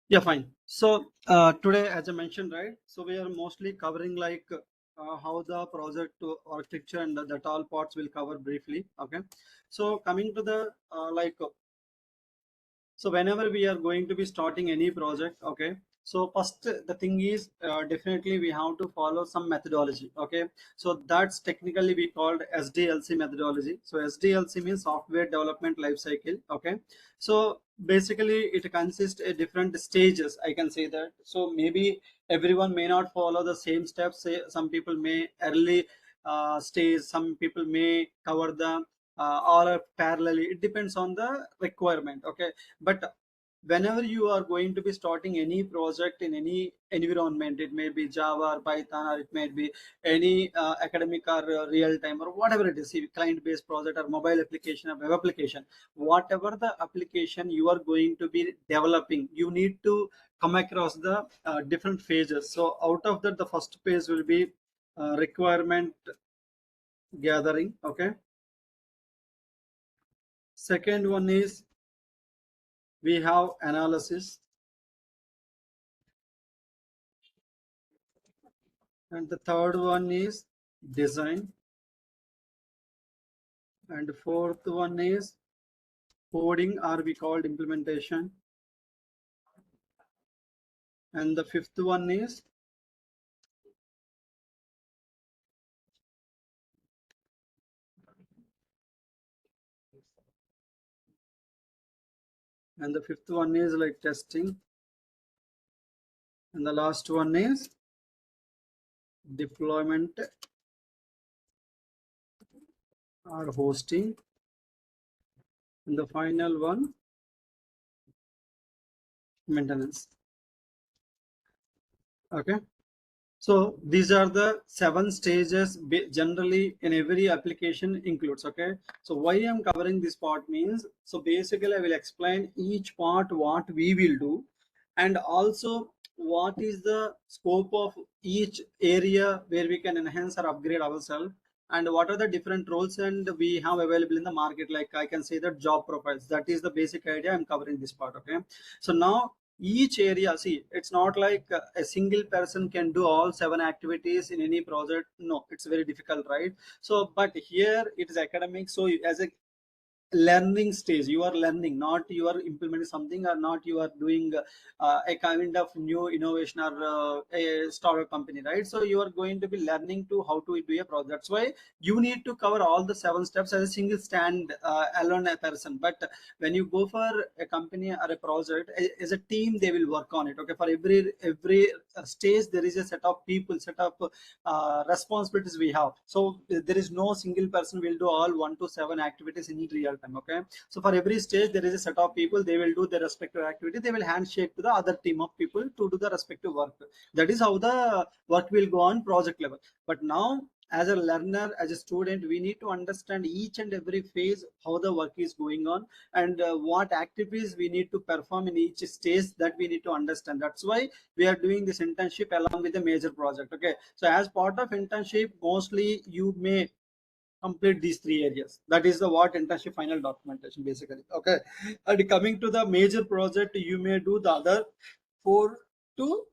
Yeah, fine. So today, as I mentioned, right, so we are mostly covering like how the project to architecture and that all parts will cover briefly. Okay. So coming to the so whenever we are going to be starting any project, okay, so first the thing is definitely we have to follow some methodology, okay. So that's technically we called SDLC methodology. So SDLC means software development life cycle, okay. So basically it consists of different stages, I can say that. So maybe everyone may not follow the same steps. Say some people may early stage, some people may cover the all are parallelly. It depends on the requirement, okay. But whenever you are going to be starting any project in any environment, it may be Java or Python, or it may be any academic or real time or whatever it is, client based project or mobile application or web application, whatever the application you are going to be developing, you need to come across the different phases. So out of that, the first phase will be requirement gathering, okay. Second one is we have analysis, and the third one is design, and fourth one is coding, or we called implementation, and the fifth one is like testing, and the last one is deployment or hosting, and the final one maintenance, okay. So these are the 7 stages generally in every application includes, okay. So why I'm covering this part means, so basically I will explain each part what we will do, and also what is the scope of each area where we can enhance or upgrade ourselves, and what are the different roles and we have available in the market. Like I can say that job profiles, that is the basic idea I'm covering this part, okay. So now each area, see, it's not like a single person can do all 7 activities in any project. No, it's very difficult, right? So but here it is academic, so as a learning stage, you are learning, not you are implementing something, or not you are doing a kind of new innovation or a startup company, right? So you are going to be learning to how to do a project. That's why you need to cover all the 7 steps as a single stand alone a person. But when you go for a company or a project as a team, they will work on it, okay. For every stage there is a set of people, set of responsibilities we have. So there is no single person will do all 1 to 7 activities in real time, okay. So for every stage there is a set of people, they will do their respective activity, they will handshake to the other team of people to do the respective work. That is how the work will go on project level. But now as a learner, as a student, we need to understand each and every phase how the work is going on, and what activities we need to perform in each stage, that we need to understand. That's why we are doing this internship along with a major project, okay. So as part of internship, mostly you may complete these 3 areas. That is the what internship final documentation basically, okay. And coming to the major project, you may do the other 4 to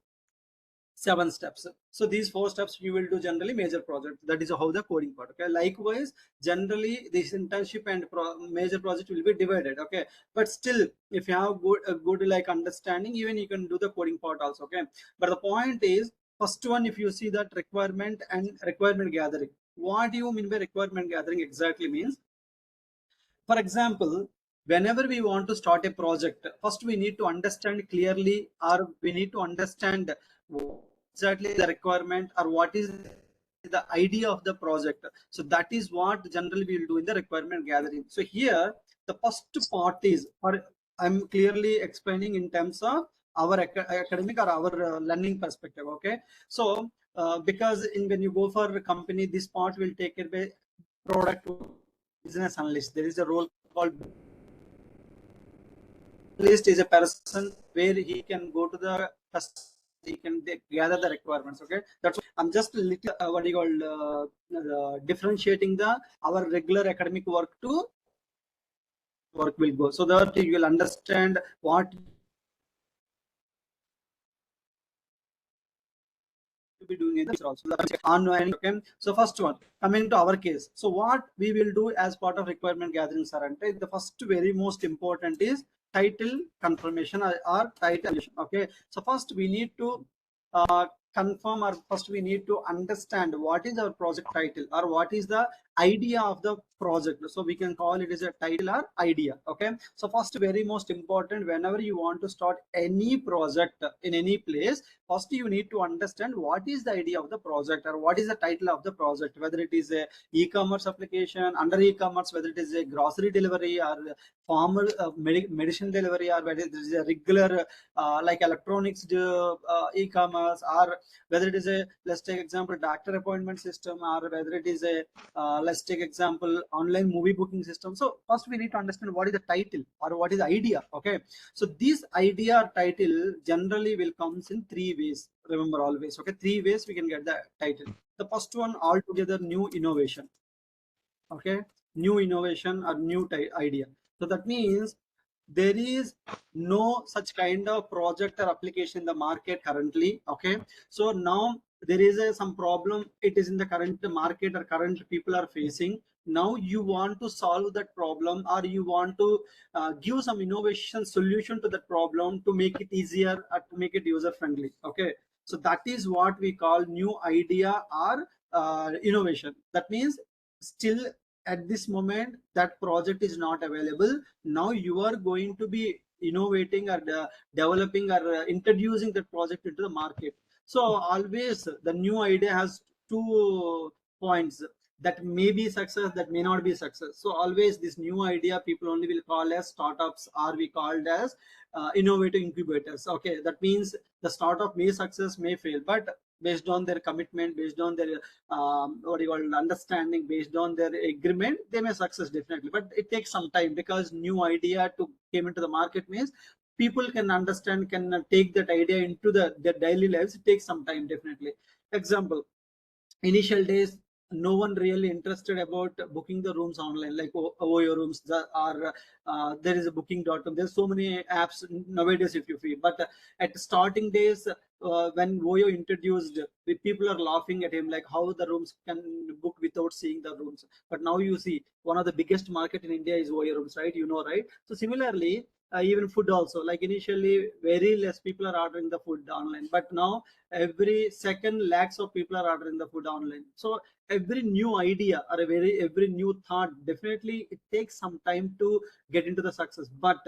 7 steps. So these 4 steps you will do generally major project. That is how the coding part, okay. Likewise, generally this internship and major project will be divided, okay. But still, if you have a good like understanding, even you can do the coding part also, okay. But the point is, first one, if you see that requirement and requirement gathering, what do you mean by requirement gathering exactly means? For example, whenever we want to start a project, first we need to understand clearly, or we need to understand what exactly the requirement, or what is the idea of the project. So that is what generally we will do in the requirement gathering. So here the first part is, or I'm clearly explaining in terms of our academic or our learning perspective, okay. So because when you go for a company, this part will take care by product business analyst. There is a role called analyst, is a person where he can go to the customer, he can gather the requirements, okay. That's why I'm just a little what you call differentiating the our regular academic work to work will go, so that you will understand what be doing in this also online. Okay, so first one, coming to our case, so what we will do as part of requirement gathering, sir, and the first very most important is title confirmation or title. Okay, so first we need to confirm, or first we need to understand what is our project title or what is the idea of the project. So we can call it as a title or idea. Okay, so first very most important, whenever you want to start any project in any place, first you need to understand what is the idea of the project or what is the title of the project, whether it is a e-commerce application, under e-commerce, whether it is a grocery delivery or formal medicine delivery, or whether it is a regular like electronics e-commerce, or whether it is a, let's take example, doctor appointment system, or whether it is a let's take example, online movie booking system. So first we need to understand what is the title or what is the idea. Okay, so this idea or title generally will comes in three ways, remember always. Okay, three ways we can get the title. The first one, altogether new innovation. Okay, new innovation or new idea. So that means there is no such kind of project or application in the market currently. Okay, so now there is some problem, it is in the current market or current people are facing. Now you want to solve that problem, or you want to give some innovation solution to that problem to make it easier or to make it user friendly. Okay, so that is what we call new idea or innovation. That means still at this moment that project is not available. Now you are going to be innovating or developing or introducing that project into the market. So always the new idea has two points, that may be success, that may not be success. So always this new idea people only will call as startups, or we called as innovative incubators. Okay, that means the startup may success, may fail, but based on their commitment, based on their what you call understanding, based on their agreement, they may success definitely. But it takes some time, because new idea to came into the market means people can understand, can take that idea into their daily lives. It takes some time definitely. Example, initial days no one really interested about booking the rooms online, like OYO rooms, are there is a booking.com, there's so many apps nowadays if you feel. But at starting days, when OYO introduced, the people are laughing at him, like how the rooms can book without seeing the rooms. But now you see one of the biggest market in India is OYO rooms, right? You know, right? So similarly, even food also, like initially very less people are ordering the food online, but now every second lakhs of people are ordering the food online. So every new idea or every new thought, definitely it takes some time to get into the success. But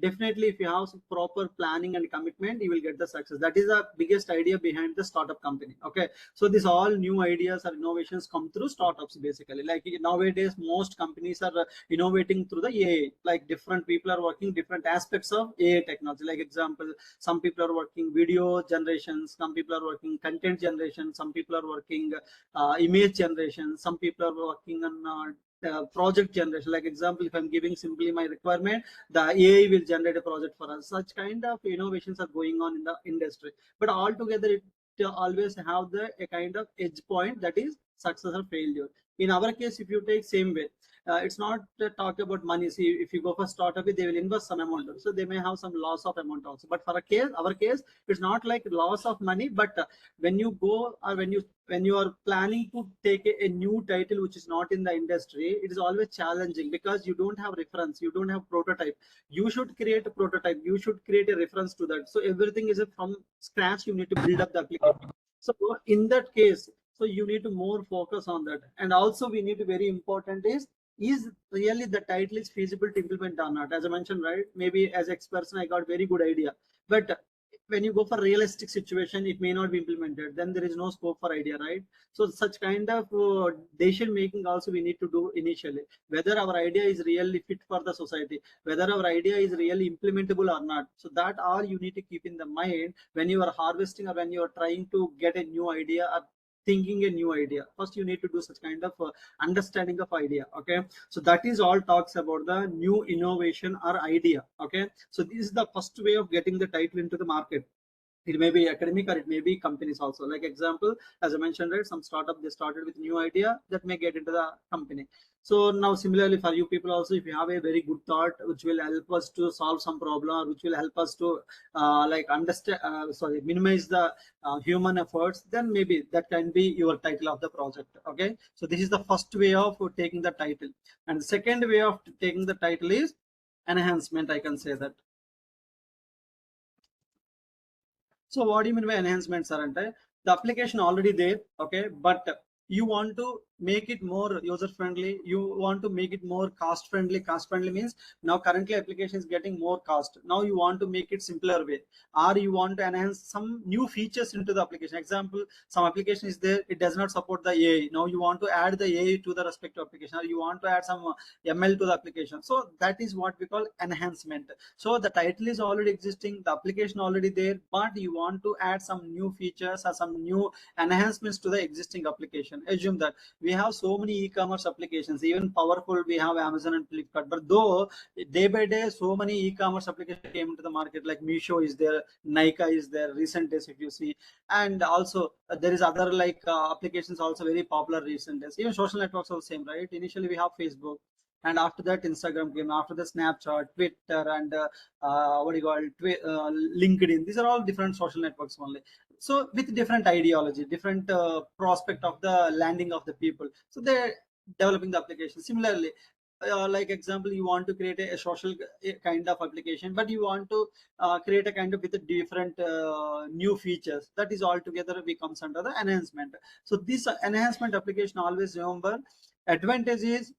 definitely if you have some proper planning and commitment, you will get the success. That is the biggest idea behind the startup company. Okay, so these all new ideas or innovations come through startups basically. Like nowadays most companies are innovating through the AI, like different people are working different aspects of AI technology. Like example, some people are working video generation, some people are working content generation, some people are working image generation, some people are working on project generation. Like example, if I'm giving simply my requirement, the AI will generate a project for us. Such kind of innovations are going on in the industry. But altogether it always have a kind of edge point, that is success or failure. In our case, if you take same way, it's not talk about money. See, if you go for startup, they will invest some amount, so they may have some loss of amount also. But for our case, it's not like loss of money. But when you go, or when you are planning to take a new title which is not in the industry, it is always challenging, because you don't have reference, you don't have prototype. You should create a prototype, you should create a reference to that. So everything is from scratch, you need to build up the application. So in that case, so you need to more focus on that. And also we need to, very important is really the title is feasible to implement or not. As I mentioned, right, maybe as ex-person I got very good idea, but when you go for realistic situation, it may not be implemented, then there is no scope for idea, right? So such kind of decision making also we need to do initially, whether our idea is really fit for the society, whether our idea is really implementable or not. So that all you need to keep in the mind when you are harvesting, or when you are trying to get a new idea or thinking a new idea. First you need to do such kind of understanding of idea. Okay, so that is all talks about the new innovation or idea. Okay, so this is the first way of getting the title into the market. it may be academic or it may be companies also. Like example, as I mentioned, right, some startup, they started with new idea that may get into the company. So now similarly for you people also, if you have a very good thought which will help us to solve some problem, or which will help us to like understand, sorry, minimize the human efforts, then maybe that can be your title of the project. Okay, so this is the first way of taking the title. And the second way of taking the title is enhancement, I can say that. So what do you mean by enhancements, Sarante? The application already there, okay, but you want to make it more user friendly. You want to make it more cost friendly. Cost friendly means now currently application is getting more cost. Now you want to make it simpler way, or you want to enhance some new features into the application. Example, some application is there, it does not support the AI. Now you want to add the AI to the respective application, or you want to add some ML to the application. So that is what we call enhancement. So the title is already existing, the application already there, but you want to add some new features or some new enhancements to the existing application. Assume that we have so many e-commerce applications, even powerful, we have Amazon and Flipkart, but though day by day so many e-commerce applications came into the market, like Misho is there, Nika is there recent days if you see. And also there is other like applications also very popular recent days. Even social networks are the same, right? Initially we have Facebook, and after that Instagram came, after the Snapchat, Twitter, and what do you call it, LinkedIn. These are all different social networks only, so with different ideology, different prospect of the landing of the people, so they're developing the application. Similarly, like example, you want to create a social kind of application, but you want to create a kind of with a different new features, that is altogether becomes under the enhancement. So this enhancement application, always remember, advantage is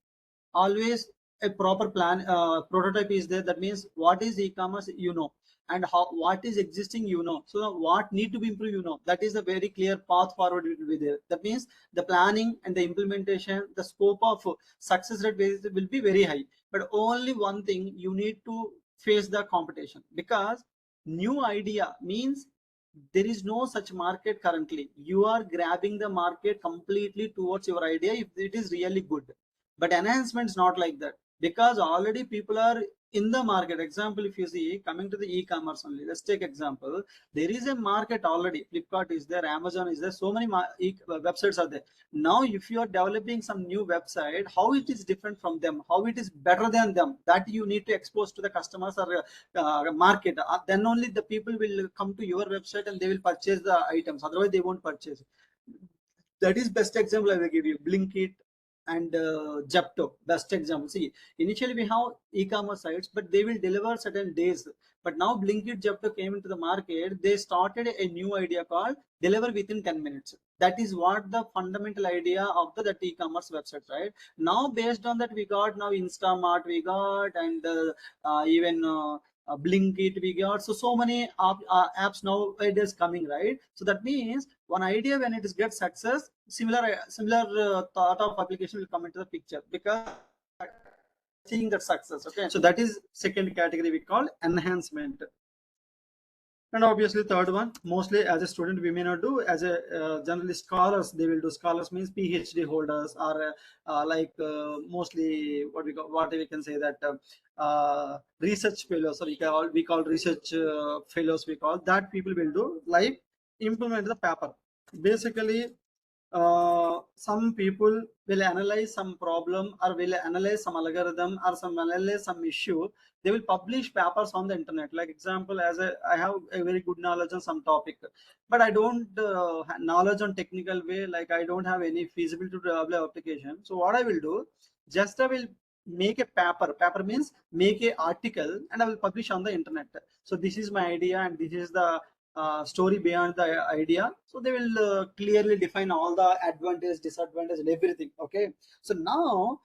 always a proper plan, prototype is there. That means what is e-commerce, you know, and how what is existing, you know, so what need to be improved, you know, that is a very clear path forward will be there. That means the planning and the implementation, the scope of success rate will be very high. But only one thing, you need to face the competition, because new idea means there is no such market currently. You are grabbing the market completely towards your idea if it is really good. But enhancements not like that, because already people are in the market. Example, if you see, coming to the e-commerce only, let's take example, there is a market already. Flipkart is there, Amazon is there, so many websites are there. Now if you are developing some new website, how it is different from them, how it is better than them, that you need to expose to the customers or market. Then only the people will come to your website and they will purchase the items, otherwise they won't purchase. That is best example I will give you, Blinkit and Japto, best example. See, initially we have e-commerce sites, but they will deliver certain days. But now Blinkit, Japto came into the market, they started a new idea called deliver within 10 minutes. That is what the fundamental idea of the that e-commerce website, right? Now based on that, we got now Instamart, we got, and even Blinkit, we got. So many apps now it is coming, right? So that means one idea, when it is get success, similar thought of application will come into the picture, because seeing that success. Okay, so that is second category we call enhancement. And obviously third one, mostly as a student we may not do, as a generally scholars they will do. Scholars means PhD holders, or like mostly what we can say that research fellows, or we call research fellows, we call that. People will do like implement the paper. Basically some people will analyze some problem, or will analyze some algorithm, or some analyze some issue. They will publish papers on the internet. Like example, I have a very good knowledge on some topic, but I don't have knowledge on technical way, like I don't have any feasibility to develop application. So what I will do, just I will make a paper means make a article, and I will publish on the internet. So this is my idea, and this is the story beyond the idea. So they will clearly define all the advantage, disadvantage, and everything. Okay, so now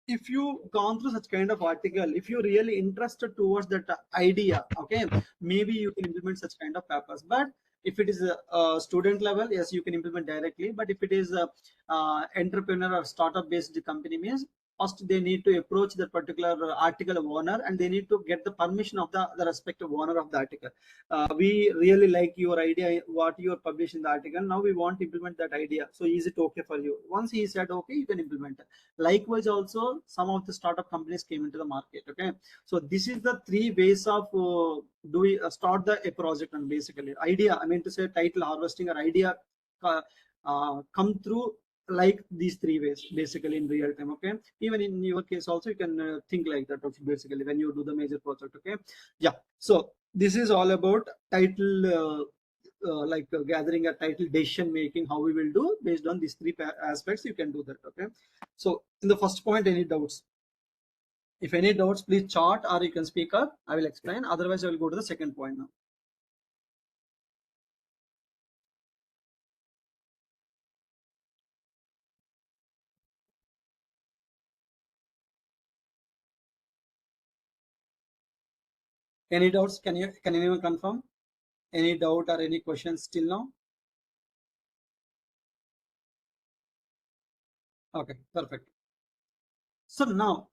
if you gone through such kind of article, if you're really interested towards that idea, okay, maybe you can implement such kind of papers. But if it is a student level, yes, you can implement directly. But if it is a entrepreneur or startup based company means first they need to approach that particular article owner, and they need to get the permission of the respective owner of the article. We really like your idea, what you are publishing the article. Now we want to implement that idea. So is it okay for you? Once he said okay, you can implement it. Likewise, also some of the startup companies came into the market. Okay, so this is the three ways of start a project. And basically idea, I mean to say, title harvesting or idea come through like these three ways basically in real time. Okay, even in your case also you can think like that basically when you do the major project. Okay, yeah. So this is all about title gathering a title, decision making, how we will do based on these three aspects. You can do that. Okay, so in the first point, any doubts? If any doubts, please chat or you can speak up. I will explain. Otherwise, I will go to the second point now. Any doubts? Can anyone confirm? Any doubt or any questions still now? Okay, perfect. So now,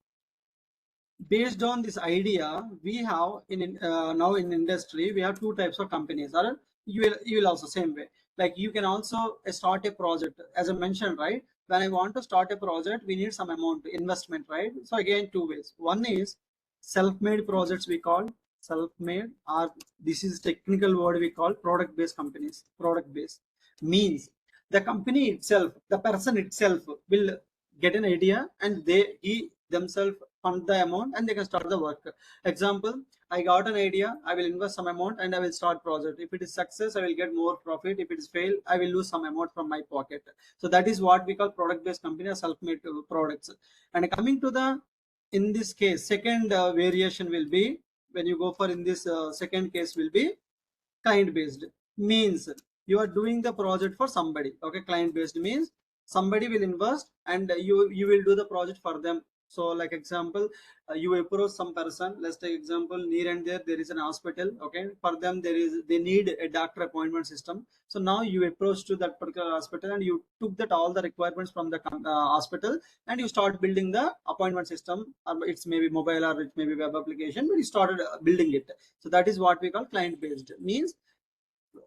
based on this idea, we have now in industry we have two types of companies. Or you will also same way. Like you can also start a project, as I mentioned, right? When I want to start a project, we need some amount investment, right? So again, two ways. One is self-made projects, we call self-made, or this is technical word we call product-based companies. Product-based means the company itself, the person itself will get an idea, and he themselves fund the amount and they can start the work. Example, I got an idea, I will invest some amount and I will start project. If it is success, I will get more profit. If it is fail, I will lose some amount from my pocket. So that is what we call product-based company or self-made products. And coming to the, in this case, second variation will be, when you go for in this second case will be client based. Means you are doing the project for somebody. Okay, client based means somebody will invest and you will do the project for them. So like example, you approach some person. Let's take example, near and there is an hospital. Okay, for them they need a doctor appointment system. So now you approach to that particular hospital and you took that all the requirements from the hospital, and you start building the appointment system. It's maybe mobile or it may be web application, but you started building it. So that is what we call client based. Means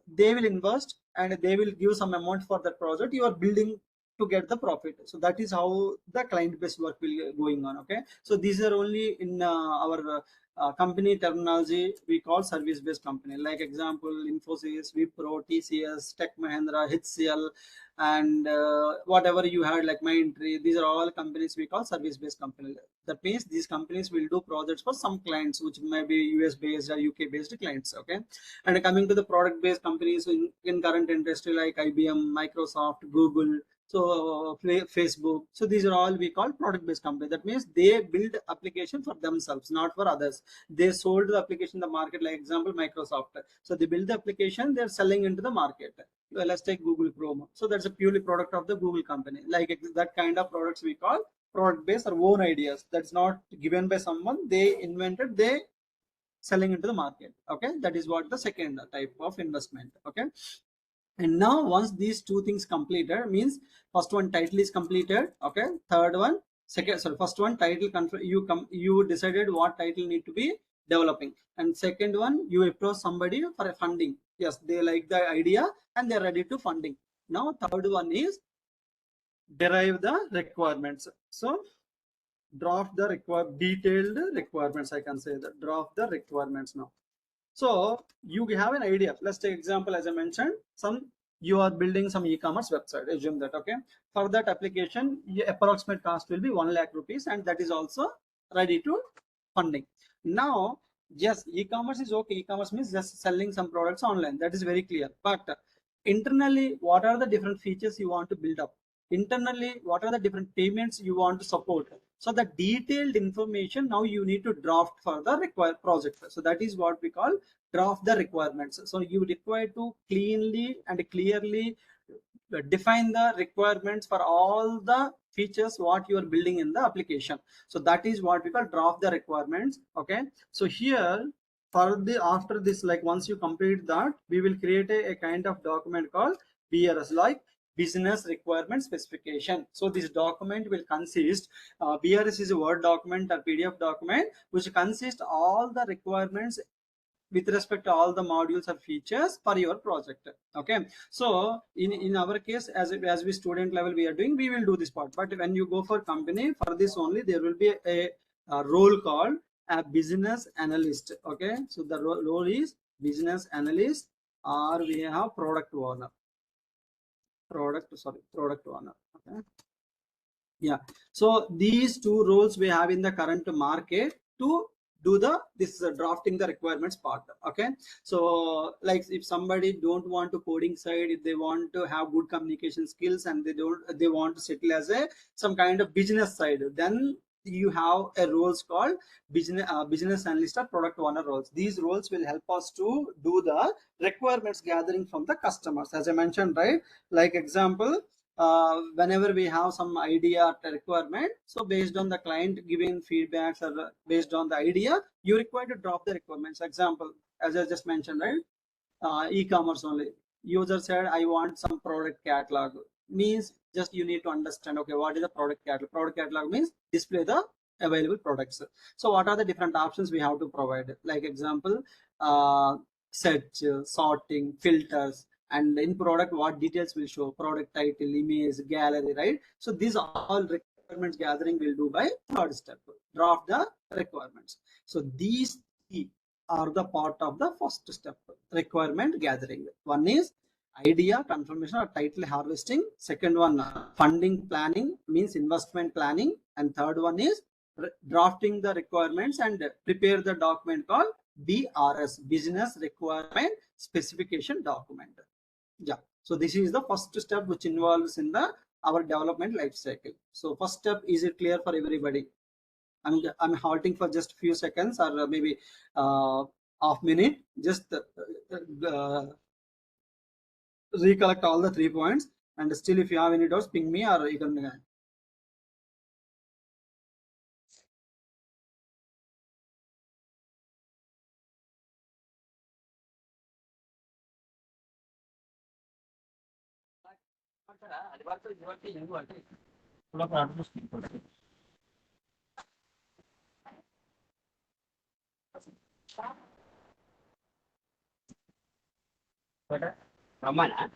they will invest and they will give some amount for that project. You are building to get the profit. So that is how the client based work will going on. Okay, so these are only in our company terminology we call service based company. Like example, Infosys, Wipro, TCS, Tech Mahindra, HCL, and whatever you had like Mindtree. These are all companies we call service based company. That means these companies will do projects for some clients which may be US based or UK based clients. Okay, and coming to the product based companies in current industry like IBM, Microsoft, Google, so Facebook. So these are all we call product based company. That means they build application for themselves, not for others. They sold the application in the market. Like example, Microsoft. So they build the application, they're selling into the market. Well, let's take Google Chrome. So that's a purely product of the Google company. Like that kind of products we call product based or own ideas. That's not given by someone. They invented, they selling into the market. Okay, that is what the second type of investment. Okay, and now once these two things completed, means first one title is completed. Okay, third one, second, sorry, first one title you decided what title need to be developing, and second one you approach somebody for a funding. Yes, they like the idea and they're ready to funding. Now third one is derive the requirements. So draft the detailed requirements, I can say that. Draft the requirements now. So you have an idea. Let's take example, as I mentioned, you are building some e-commerce website. Assume that. Okay, for that application, approximate cost will be 1 lakh rupees, and that is also ready to funding. Now, yes, e-commerce is okay. E-commerce means just selling some products online. That is very clear. But internally, what are the different features you want to build up? Internally, what are the different payments you want to support? So the detailed information now you need to draft for the required project. So that is what we call draft the requirements. So you require to cleanly and clearly define the requirements for all the features what you are building in the application. So that is what we call draft the requirements. Okay, so here for the after this, like once you complete that, we will create a kind of document called BRS. Like business requirement specification. So this document will consist, BRS is a Word document or PDF document which consists all the requirements with respect to all the modules or features for your project. Okay, so in our case, as we student level we are doing, we will do this part. But when you go for company, for this only there will be a role called a business analyst. Okay, so the role is business analyst, or we have product owner. Product owner. Okay, yeah, so these two roles we have in the current market to do this drafting the requirements part. Okay, so like if somebody don't want to coding side, if they want to have good communication skills and they want to settle as a some kind of business side, then you have a roles called business analyst or product owner roles. These roles will help us to do the requirements gathering from the customers, as I mentioned, right? Like example, whenever we have some idea or requirement, so based on the client giving feedbacks or based on the idea, you require to drop the requirements. Example, as I just mentioned, right? E-commerce only. User said, I want some product catalog. Means just you need to understand, okay, what is the product catalog? Product catalog means display the available products. So what are the different options we have to provide? Like example, search, sorting, filters, and in product what details will show, product title, image, gallery, right? So these all requirements gathering will do by third step, draft the requirements. So these three are the part of the first step, requirement gathering. One is idea confirmation or title harvesting, second one funding planning means investment planning, and third one is drafting the requirements and prepare the document called BRS, business requirement specification document. Yeah, so this is the first step which involves in the our development life cycle. So first step, is it clear for everybody? I'm halting for just few seconds or maybe half minute, just recollect all the 3 points, and still if you have any doubts ping me or you can Ramana.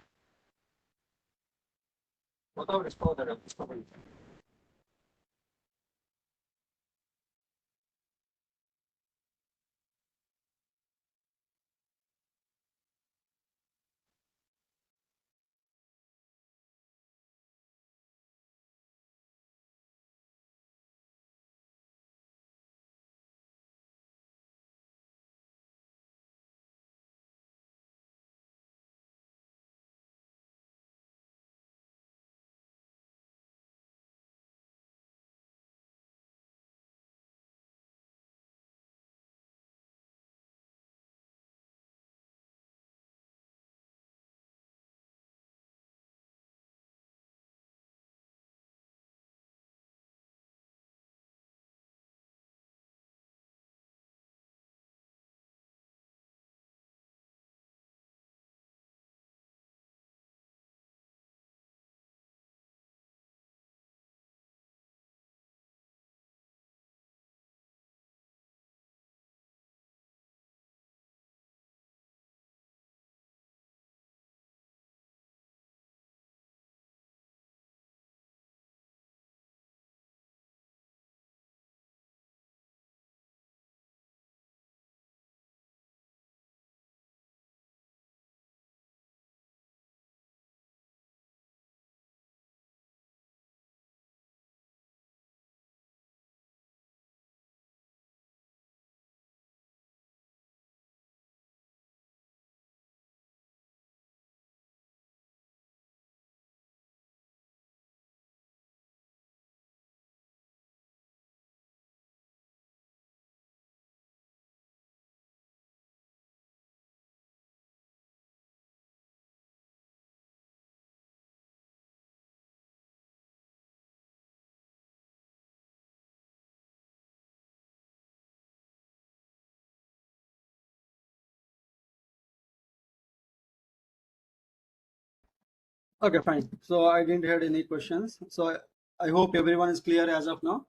Okay, fine. So I didn't hear any questions. So I hope everyone is clear as of now.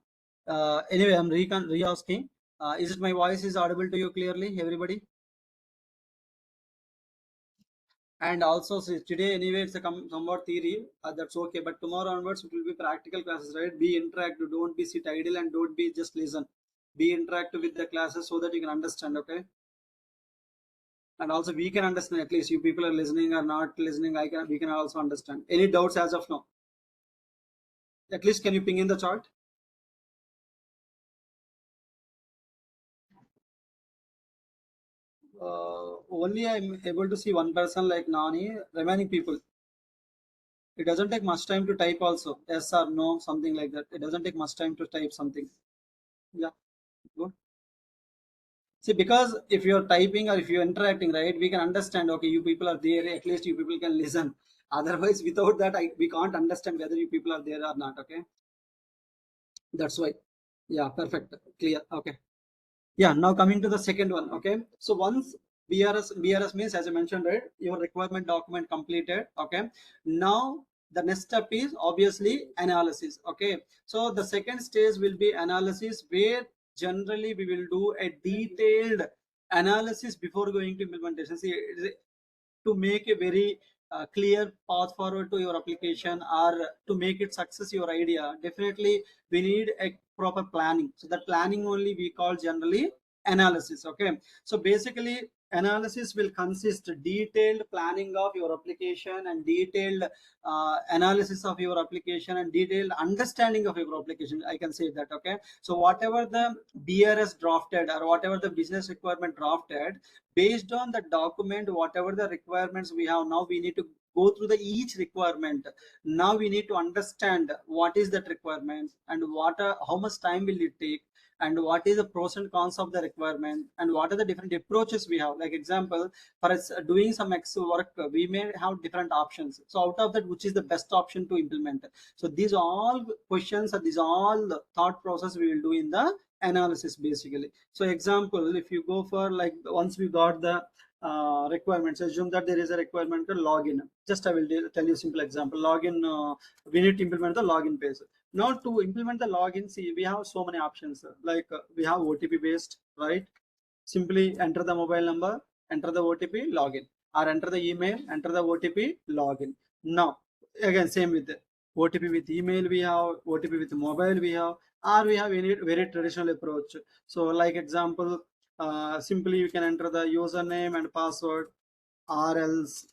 Anyway, I'm re-asking. Is it my voice is audible to you clearly, everybody? And also, see, today anyway it's a somewhat theory. That's okay. But tomorrow onwards it will be practical classes, right? Be interactive. Don't be sit idle and don't be just listen. Be interactive with the classes so that you can understand. Okay. And also we can understand, at least you people are listening or not listening. We can also understand. Any doubts as of now? At least can you ping in the chart? Only I'm able to see one person like Nani. Remaining people, it doesn't take much time to type also. Yes or no, something like that. It doesn't take much time to type something. Yeah, good. See, because if you're typing or if you're interacting, right, we can understand. Okay, you people are there. At least you people can listen. Otherwise, without that, we can't understand whether you people are there or not. Okay, that's why. Yeah, perfect, clear. Okay. Yeah, now coming to the second one. Okay, so once BRS means, as I mentioned, right, your requirement document completed. Okay, now the next step is obviously analysis. Okay, so the second stage will be analysis, where generally we will do a detailed analysis before going to implementation. See, to make a very clear path forward to your application, or to make it success your idea, definitely we need a proper planning. So that planning only we call generally analysis. Okay, so basically analysis will consist detailed planning of your application and detailed analysis of your application and detailed understanding of your application, I can say that. Okay, so whatever the BRS drafted or whatever the business requirement drafted, based on the document, whatever the requirements we have, now we need to go through the each requirement. Now we need to understand what is that requirement, and how much time will it take, and what is the pros and cons of the requirement, and what are the different approaches we have. Like example, for us doing some Excel work, we may have different options. So out of that, which is the best option to implement? So these all questions, or these all thought process we will do in the analysis basically. So example, if you go for, like, once we got the requirements, assume that there is a requirement to login. Just I will tell you simple example. Login, we need to implement the login page. Now to implement the login, see, we have so many options. Like we have OTP based, right? Simply enter the mobile number, enter the OTP, login, or enter the email, enter the OTP, login. Now, again, same with the OTP with email we have, OTP with mobile we have, or we have any very traditional approach. So, like example, simply you can enter the username and password, or else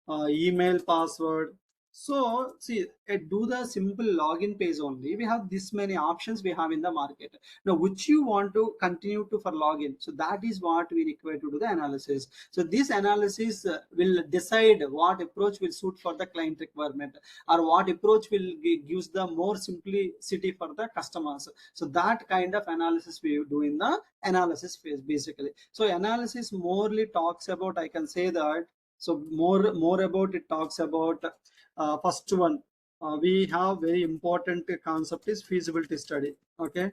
email password. So see, do the simple login page only, we have this many options we have in the market. Now which you want to continue to for login, so that is what we require to do the analysis. So this analysis will decide what approach will suit for the client requirement, or what approach will gives the more simplicity for the customers. So that kind of analysis we do in the analysis phase basically. So analysis morely talks about, I can say that. So more about it talks about first one, we have very important concept is feasibility study. Okay,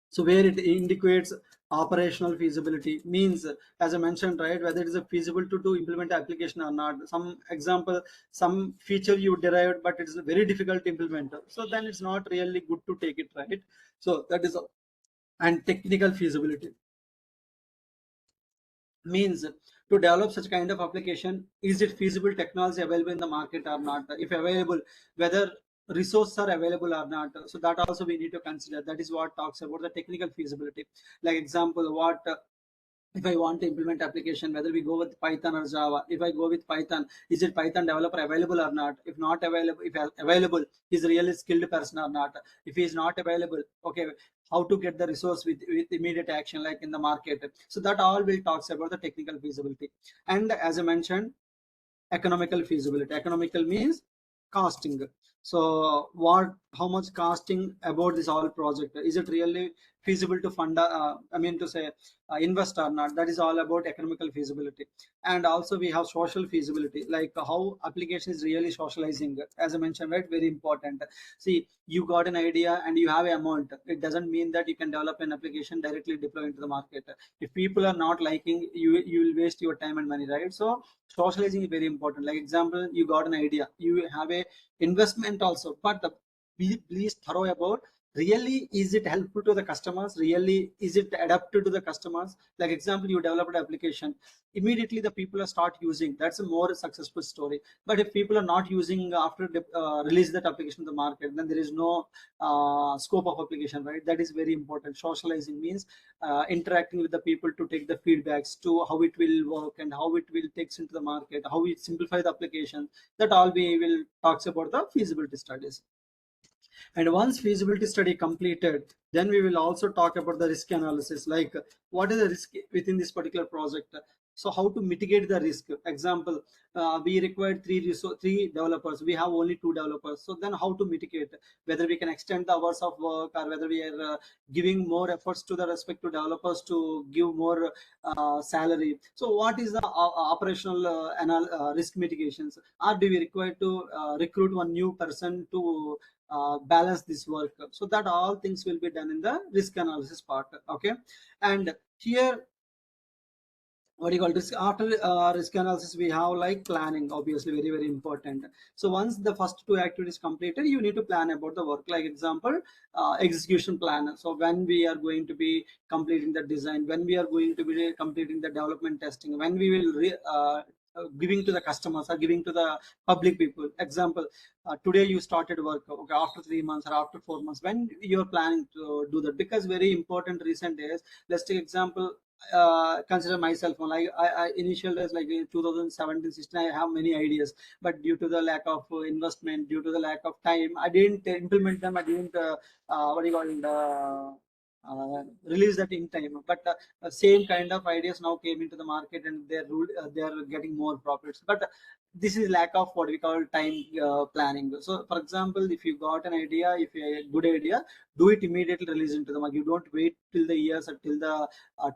so where it indicates operational feasibility, means, as I mentioned, right, whether it is a feasible to implement application or not. Some example, some feature you derived but it's very difficult to implement, so then it's not really good to take it, right? So that is, and technical feasibility means, to develop such kind of application, is it feasible technology available in the market or not? If available, whether resources are available or not. So that also we need to consider. That is what talks about the technical feasibility. Like example, what if I want to implement application, whether we go with Python or Java. If I go with Python, is it Python developer available or not? If not available, if available, is really skilled person or not? If he is not available, okay, how to get the resource with immediate action, like in the market. So that all will talks about the technical feasibility. And as I mentioned, economical feasibility. Economical means costing. So how much costing about this all project? Is it really feasible to fund, I mean to say, invest or not? That is all about economical feasibility. And also we have social feasibility, like how application is really socializing. As I mentioned, right, very important. See, you got an idea and you have an amount. It doesn't mean that you can develop an application directly deploy into the market. If people are not liking you, you will waste your time and money, right? So socializing is very important. Like example, you got an idea, you have a investment also, but please thorough about really is it helpful to the customers, really is it adapted to the customers. Like example, you developed an application, immediately the people are start using, that's a more successful story. But if people are not using after release that application to the market, then there is no scope of application, right? That is very important. Socializing means interacting with the people to take the feedbacks to how it will work and how it will takes into the market, how it simplify the application. That all we will talks about the feasibility studies. And once feasibility study completed, then we will also talk about the risk analysis, like what is the risk within this particular project. So how to mitigate the risk. Example, we required three developers. We have only two developers. So then how to mitigate? Whether we can extend the hours of work, or whether we are giving more efforts to the respective developers to give more salary. So what is the operational risk mitigations? Or do we require to recruit one new person to balance this work? So that all things will be done in the risk analysis part. Okay. And here, what do you call this, after risk analysis we have like planning, obviously very very important. So once the first two activities completed, you need to plan about the work. Like example, execution plan. So when we are going to be completing the design, when we are going to be completing the development testing, when we will giving to the customers or giving to the public people. Example, today you started work, okay, after 3 months or after 4 months, when you're planning to do that. Because very important recent days, let's take example, consider myself. Like I initial days, like in 2017 16, I have many ideas, but due to the lack of investment, due to the lack of time, I didn't implement them. I didn't what do you call it, release that in time. But same kind of ideas now came into the market, and they are getting more profits. But this is lack of what we call time planning. So for example, if you got an idea, if you a good idea, do it immediately, release into the market. You don't wait till the years or till the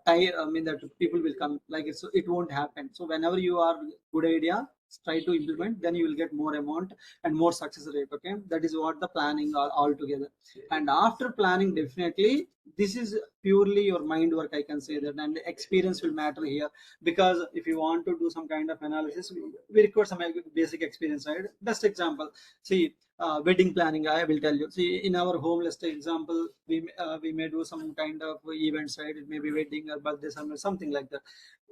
time, I mean that people will come, like it, so it won't happen. So whenever you are good idea, try to implement, then you will get more amount and more success rate. Okay, that is what the planning are all together. And after planning, definitely this is purely your mind work, I can say that. And experience will matter here, because if you want to do some kind of analysis, we require some basic experience, right? Best example, see, wedding planning, I will tell you. See, in our home, let's take example, we may do some kind of events, right? It may be wedding or birthday, something like that.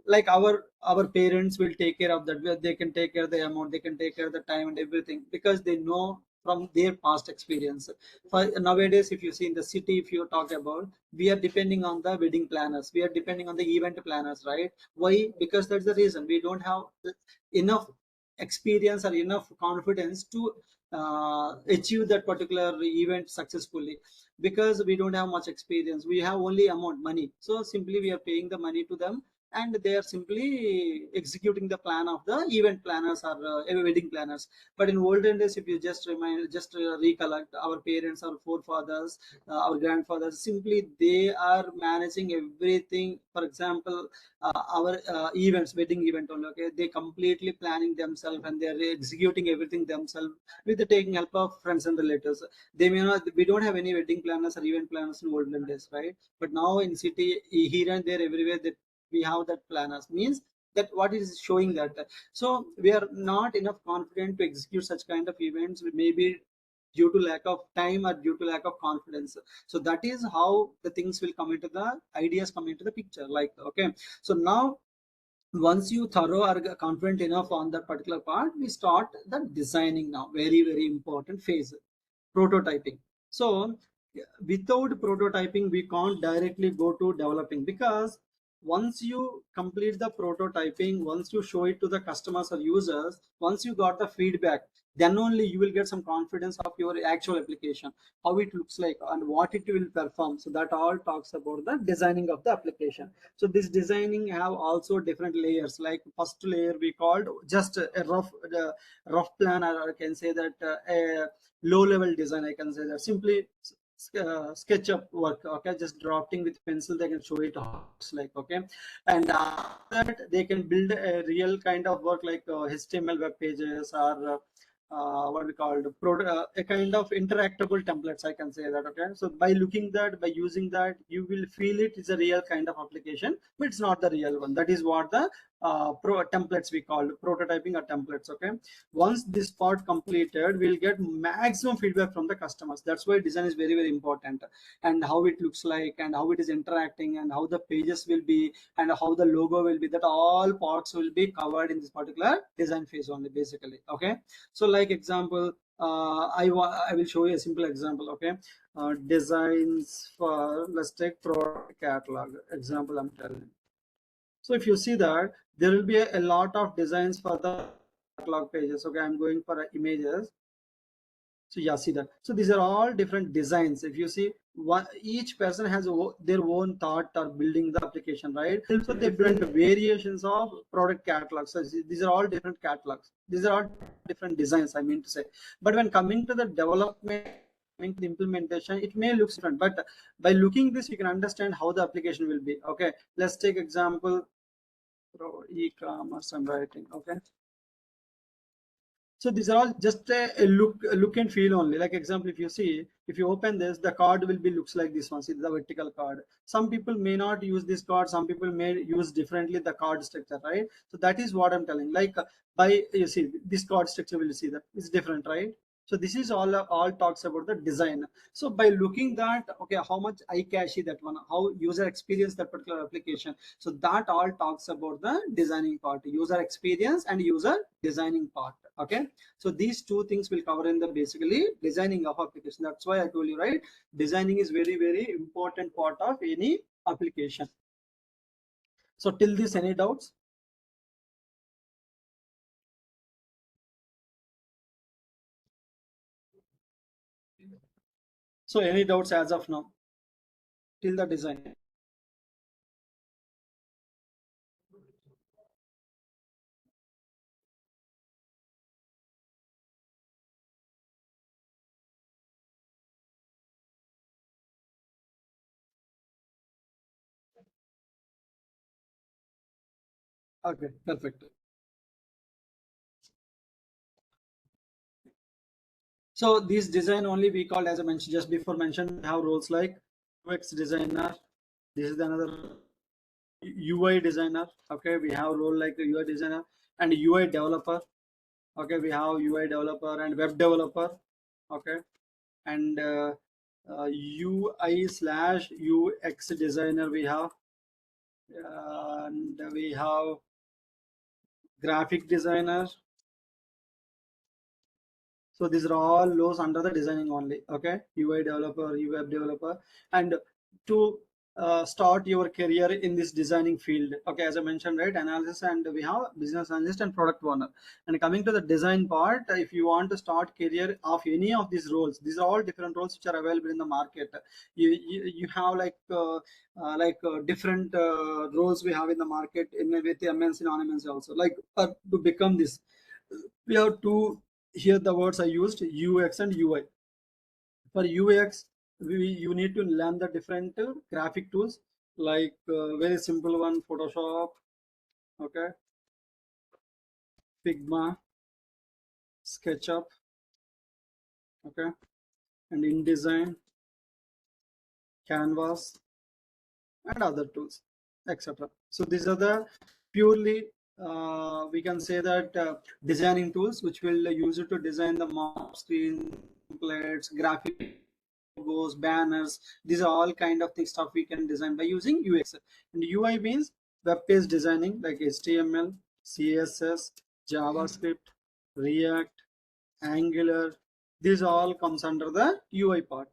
Like our parents will take care of that. They can take care of the amount, they can take care of the time and everything, because they know from their past experience. For nowadays, if you see in the city, if you talk about, we are depending on the wedding planners, we are depending on the event planners, right? Why? Because that's the reason, we don't have enough experience or enough confidence to achieve that particular event successfully, because we don't have much experience. We have only amount money, so simply we are paying the money to them, and they are simply executing the plan of the event planners or wedding planners. But in olden days, if you just recollect, our parents, our forefathers, our grandfathers, simply they are managing everything. For example, our events, wedding event only, okay, they completely planning themselves, and they are executing everything themselves with the taking help of friends and relatives. They may not, we don't have any wedding planners or event planners in olden days, right? But now in city, here and there, everywhere, they, we have that planners. Means that what is showing that, so we are not enough confident to execute such kind of events, maybe due to lack of time or due to lack of confidence. So that is how the things will come into the ideas, come into the picture, like, okay. So now once you thorough are confident enough on that particular part, we start the designing. Now very very important phase, prototyping. So without prototyping, we can't directly go to developing, because once you complete the prototyping, once you show it to the customers or users, once you got the feedback, then only you will get some confidence of your actual application, how it looks like and what it will perform. So that all talks about the designing of the application. So this designing have also different layers. Like first layer we called just a rough plan, or I can say that a low level design, I can say that simply SketchUp work. Okay, just drafting with pencil, they can show it how it's like. Okay, and that they can build a real kind of work like HTML web pages, or what we called a kind of interactable templates, I can say that. Okay, so by looking that, by using that, you will feel it is a real kind of application, but it's not the real one. That is what the pro templates we call prototyping or templates. Okay, once this part completed, we'll get maximum feedback from the customers. That's why design is very important, and how it looks like, and how it is interacting, and how the pages will be, and how the logo will be. That all parts will be covered in this particular design phase only, basically. Okay, so like example, I will show you a simple example. Okay, designs for, let's take product catalog example I'm telling. So if you see that there will be a lot of designs for the catalog pages. Okay, I'm going for images. So yeah, see that. So these are all different designs. If you see, one each person has their own thought or building the application, right? So different variations of product catalogs. So these are all different catalogs. These are all different designs, I mean to say. But when coming to the development, coming to the implementation, it may look different. But by looking this, you can understand how the application will be. Okay, let's take example. E-commerce I'm writing. Okay, so these are all just a look and feel only. Like example, if you see, if you open this, the card will be looks like this one. See the vertical card. Some people may not use this card. Some people may use differently the card structure, right? So that is what I'm telling. Like by you see this card structure, will you see that it's different, right? So this is all talks about the design. So by looking that, okay, how much eye catchy that one, how user experience that particular application. So that all talks about the designing part, user experience and user designing part. Okay, so these two things will cover in the basically designing of application. That's why I told you, right, designing is very important part of any application. So till this, any doubts? So any doubts as of now till the design? Okay, perfect. So this design only we call, as I mentioned just before mentioned, we have roles like UX designer. This is another UI designer. Okay, we have role like a UI designer and UI developer. Okay, we have UI developer and web developer. Okay, and UI slash UX designer we have, and we have graphic designer. So these are all those under the designing only. Okay, UI developer, web developer, and to start your career in this designing field. Okay, as I mentioned, right, analysis, and we have business analyst and product owner. And coming to the design part, if you want to start career of any of these roles, these are all different roles which are available in the market. You have like different roles we have in the market in with MNC, non-MNC also. Like to become this, we have to, here the words I used, UX and UI. For UX, you need to learn the different graphic tools, like very simple one, Photoshop, okay, Figma, SketchUp, okay, and InDesign, Canvas, and other tools, etc. So these are the purely we can say that designing tools which will use it to design the map screen, templates, graphic logos, banners. These are all kind of things stuff we can design by using UX. And UI means web page designing like HTML, CSS, JavaScript, React, Angular. These all comes under the UI part.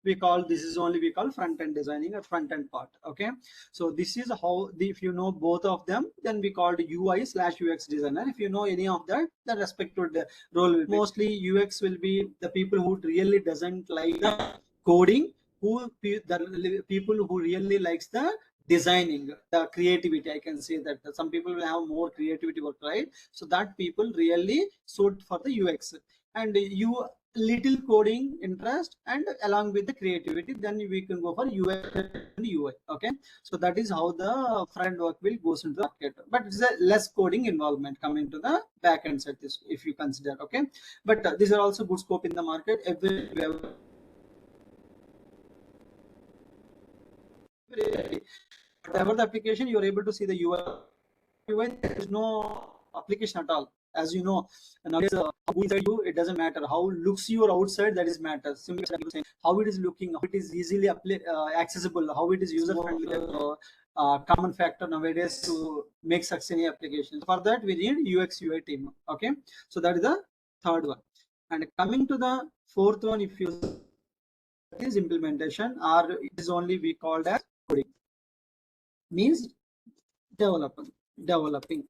we call this is only we call front end designing or front end part. Okay, so this is how if you know both of them, then we called UI/UX designer. If you know any of that, the respective role will be. Mostly UX will be the people who really doesn't like the coding, the people who really likes the designing, the creativity. I can say that some people will have more creativity work, right? So that people really suit for the UX, and you little coding interest and along with the creativity, then we can go for UX and UI. Okay, so that is how the front work will goes into the market, but it's a less coding involvement coming to the back end side, this if you consider. Okay, but these are also good scope in the market. Whatever the application, you are able to see the UI. There is no application at all. As you know, nowadays, how inside you, it doesn't matter. How looks your outside, that is matters. Simply how it is looking, how it is easily accessible, how it is user friendly. Common factor nowadays to make such any applications. For that, we need UX UI team. Okay, so that is the third one. And coming to the fourth one, if you is implementation, or it is only we called as coding, means developing.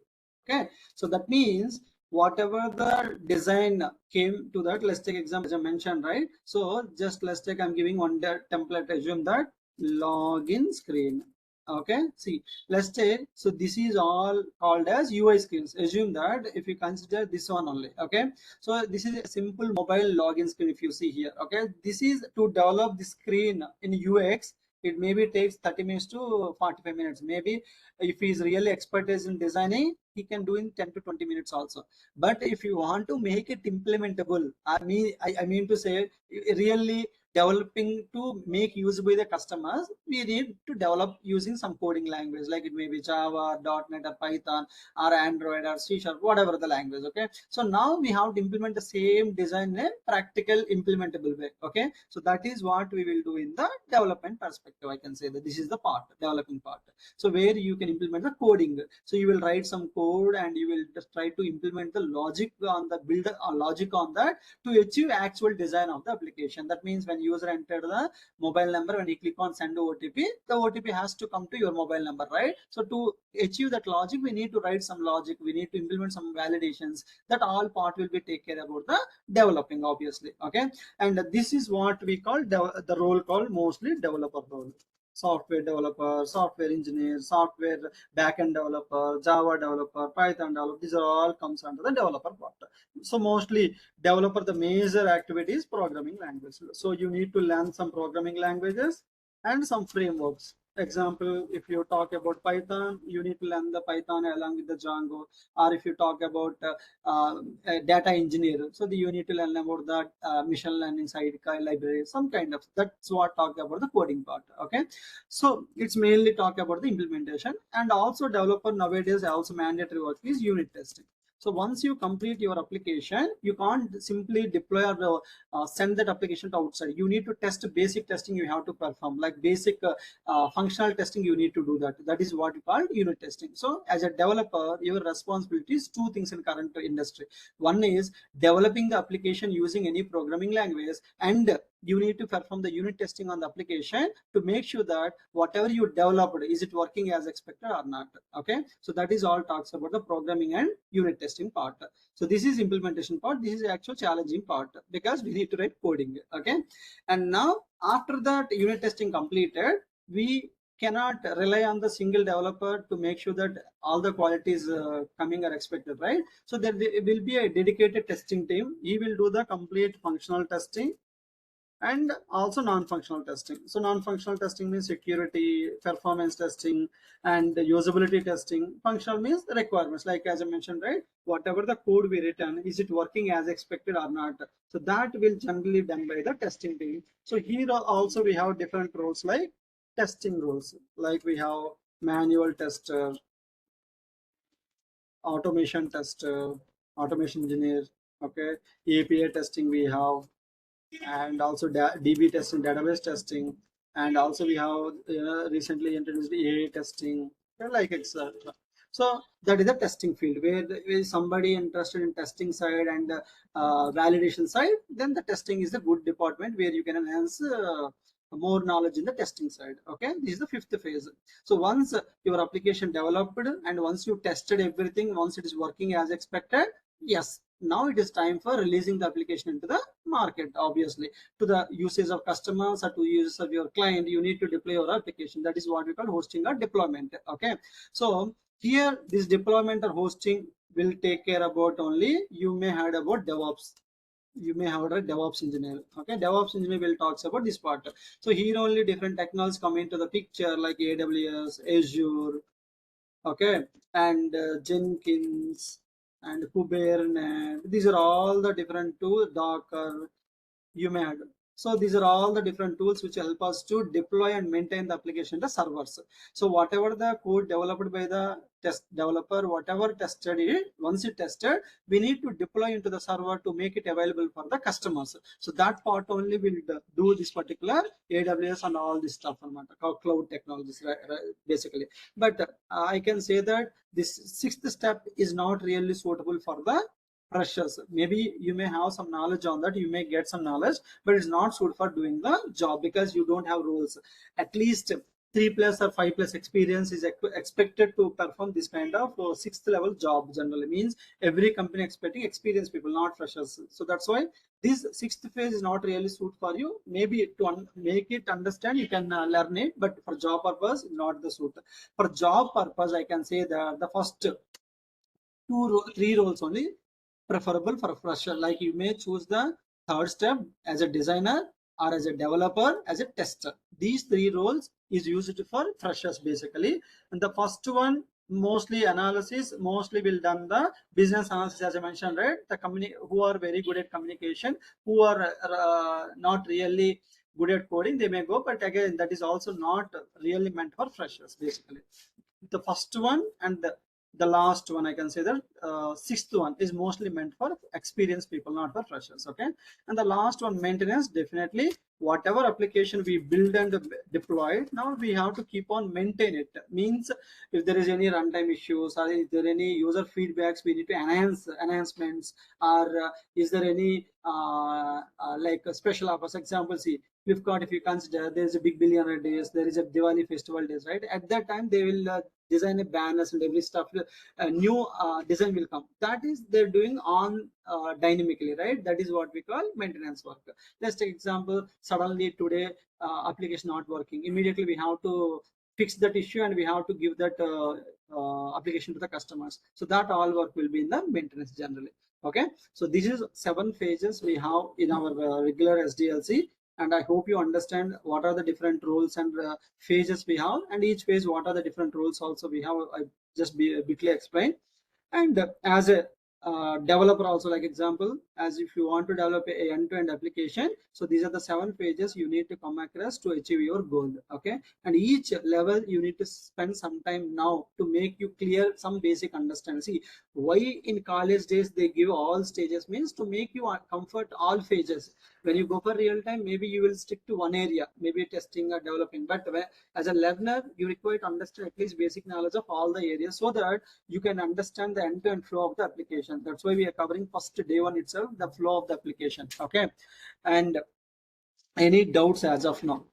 Okay, so that means whatever the design came to that, let's take example as I mentioned, right? So just let's take, I'm giving one template. Assume that login screen. Okay, see, let's take, so this is all called as UI screens. Assume that if you consider this one only. Okay, so this is a simple mobile login screen. If you see here, okay, this is to develop the screen in UX. It maybe takes 30 minutes to 45 minutes. Maybe if he's really expertise in designing, he can do in 10 to 20 minutes also. But if you want to make it implementable, I mean to say really developing to make use by the customers, we need to develop using some coding language, like it may be Java, .NET or Python or Android or C#, whatever the language. Okay, so now we have to implement the same design in a practical implementable way. Okay, so that is what we will do in the development perspective. I can say that this is the part, developing part. So where you can implement the coding, so you will write some code and you will just try to implement the logic on the build logic on that to achieve actual design of the application. That means when user entered the mobile number, when he click on send OTP, the OTP has to come to your mobile number, right? So to achieve that logic, we need to write some logic, we need to implement some validations. That all part will be take care about the developing, obviously. Okay, and this is what we call the role called mostly developer role. Software developer, software engineer, software backend developer, Java developer, Python developer, these are all comes under the developer part. So mostly developer, the major activity is programming language. So you need to learn some programming languages and some frameworks. Example, if you talk about Python, you need to learn the Python along with the Django. Or if you talk about a data engineer, so you need to learn about that machine learning side library, some kind of, that's what talk about the coding part. Okay, so it's mainly talk about the implementation. And also developer nowadays also mandatory work is unit testing. So once you complete your application, you can't simply deploy or send that application to outside. You need to test, basic testing you have to perform, like basic functional testing you need to do that. That is what you call unit testing. So as a developer, your responsibility is two things in current industry. One is developing the application using any programming language, and you need to perform the unit testing on the application to make sure that whatever you developed, is it working as expected or not. Okay, so that is all talks about the programming and unit testing part. So this is implementation part. This is the actual challenging part because we need to write coding. Okay, and now after that unit testing completed, we cannot rely on the single developer to make sure that all the qualities coming are expected, right? So there will be a dedicated testing team. He will do the complete functional testing and also non-functional testing. So non-functional testing means security, performance testing, and usability testing. Functional means the requirements, like as I mentioned, right? Whatever the code we written, is it working as expected or not? So that will generally done by the testing team. So here also we have different roles, like testing roles, like we have manual tester, automation tester, automation engineer. Okay, API testing we have, and also DB testing, database testing, and also we have recently introduced AI testing, like etc. So that is the testing field where is somebody interested in testing side and validation side. Then the testing is the good department where you can enhance more knowledge in the testing side. Okay, this is the fifth phase. So once your application developed and once you tested everything, once it is working as expected, yes, now it is time for releasing the application into the market. Obviously, to the usage of customers or to use of your client, you need to deploy your application. That is what we call hosting or deployment. Okay, so here this deployment or hosting will take care about only, you may heard about DevOps. You may have a DevOps engineer. Okay, DevOps engineer will talks about this part. So here only different technologies come into the picture like AWS, Azure, okay, and Jenkins and Kubernetes. These are all the different tools. Docker, you may add. So these are all the different tools which help us to deploy and maintain the application to servers. So whatever the code developed by the test developer, whatever tested it, once it tested, we need to deploy into the server to make it available for the customers. So that part only will do this particular AWS and all this stuff, cloud technologies, basically. But I can say that this sixth step is not really suitable for the freshers. Maybe you may have some knowledge on that, you may get some knowledge, but it's not suited for doing the job because you don't have roles. At least 3+ or 5+ experience is expected to perform this kind of sixth level job. Generally means every company expecting experienced people, not freshers. So that's why this sixth phase is not really suit for you. Maybe to make it understand, you can learn it, but for job purpose not the suit. For job purpose, I can say that the first three roles only preferable for a fresher. Like you may choose the third step as a designer or as a developer, as a tester. These three roles is used for freshers basically. And the first one mostly analysis, mostly will done the business analysis, as I mentioned, right? The company who are very good at communication, who are not really good at coding, they may go, but again that is also not really meant for freshers basically. The first one and the last one, I can say that sixth one is mostly meant for experienced people, not for freshers. Okay, and the last one, maintenance. Definitely whatever application we build and deploy, now we have to keep on maintain it. Means if there is any runtime issues or is there any user feedbacks, we need to enhance enhancements, or is there any like a special offers. Example, see, Flipkart, if you consider, there is a big billionaire days, there is a Diwali festival days, right? At that time they will design a banners and every stuff, a new design will come. That is they're doing on dynamically, right? That is what we call maintenance work. Let's take example, suddenly today application not working, immediately we have to fix that issue and we have to give that application to the customers. So that all work will be in the maintenance generally. Okay, so this is 7 phases we have in our regular SDLC, and I hope you understand what are the different roles and phases we have, and each phase what are the different roles also we have. I just be bitly explained. And as a developer also, like example, as if you want to develop a end-to-end application, so these are the 7 pages you need to come across to achieve your goal. Okay, and each level you need to spend some time now to make you clear some basic understanding. See, why in college days they give all stages, means to make you comfort all phases. When you go for real time, maybe you will stick to one area, maybe testing or developing, but as a learner you require to understand at least basic knowledge of all the areas so that you can understand the end-to-end flow of the application. That's why we are covering first day one itself, the flow of the application. Okay, and any doubts as of now?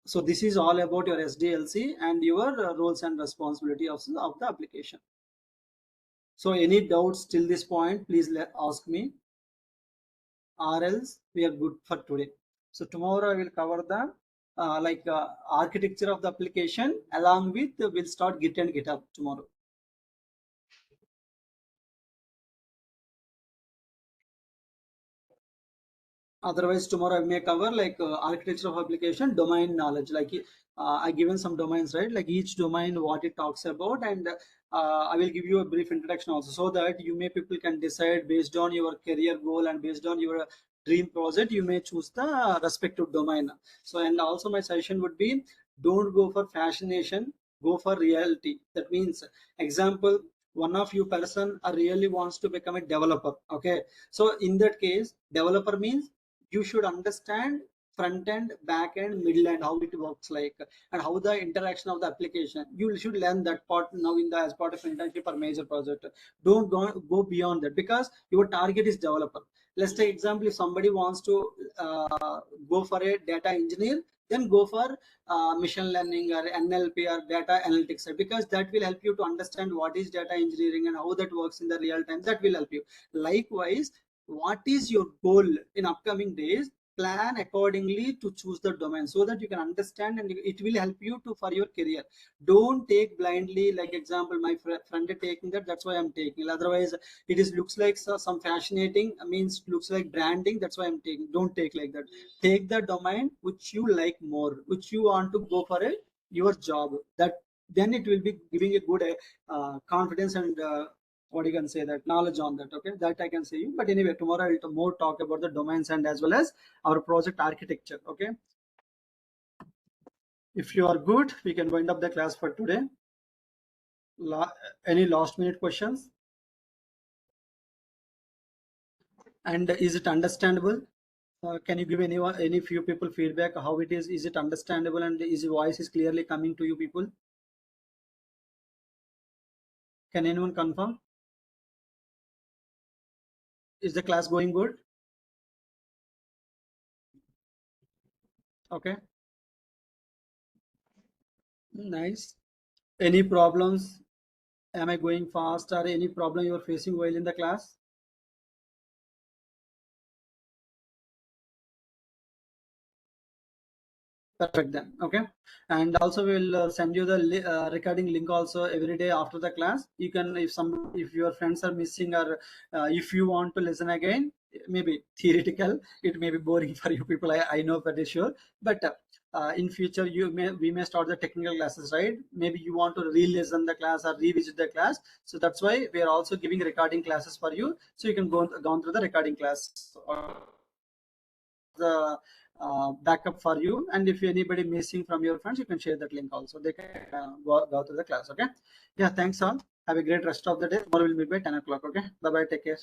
So this is all about your SDLC and your roles and responsibility of the application. So any doubts till this point, please ask me, or else we are good for today. So tomorrow I will cover the architecture of the application, along with we'll start Git and GitHub tomorrow. Otherwise tomorrow I may cover like architecture of application, domain knowledge, like I given some domains, right? Like each domain what it talks about, and I will give you a brief introduction also, so that you may people can decide based on your career goal and based on your dream project, you may choose the respective domain. So and also my suggestion would be, don't go for fascination, go for reality. That means, example, one of you person really wants to become a developer. Okay, so in that case, developer means you should understand front end, back end, middle end, how it works like, and how the interaction of the application. You should learn that part now in the as part of internship or major project. Don't go beyond that, because your target is developer. Let's take example, if somebody wants to go for a data engineer, then go for machine learning or NLP or data analytics, because that will help you to understand what is data engineering and how that works in the real time. That will help you. Likewise, what is your goal in upcoming days? Plan accordingly to choose the domain, so that you can understand, and it will help you to for your career. Don't take blindly, like example, my friend is taking that, that's why I'm taking. Otherwise, it is looks like some fascinating, means looks like branding, that's why I'm taking. Don't take like that. Take the domain which you like more, which you want to go for your job. That then it will be giving a good confidence and what you can say, that knowledge on that. Okay, that I can say you. But anyway, tomorrow I'll more talk about the domains and as well as our project architecture. Okay, if you are good, we can wind up the class for today. Any last minute questions? And is it understandable? Can you give any few people feedback how it is? Is it understandable, and is your voice is clearly coming to you people? Can anyone confirm? Is the class going good? Okay, nice. Any problems? Am I going fast, or any problem you are facing while in the class? Perfect then. Okay, and also we'll send you the recording link also every day after the class. You can, if your friends are missing, or if you want to listen again, maybe theoretical, it may be boring for you people. I know that is sure, but in future we may start the technical classes, right? Maybe you want to re-listen the class or revisit the class, so that's why we are also giving recording classes for you, so you can go through the recording class. The backup for you, and if anybody missing from your friends, you can share that link also. They can go to the class. Okay, yeah, thanks all. Have a great rest of the day. Tomorrow we'll meet by 10 o'clock. Okay, bye bye, take care.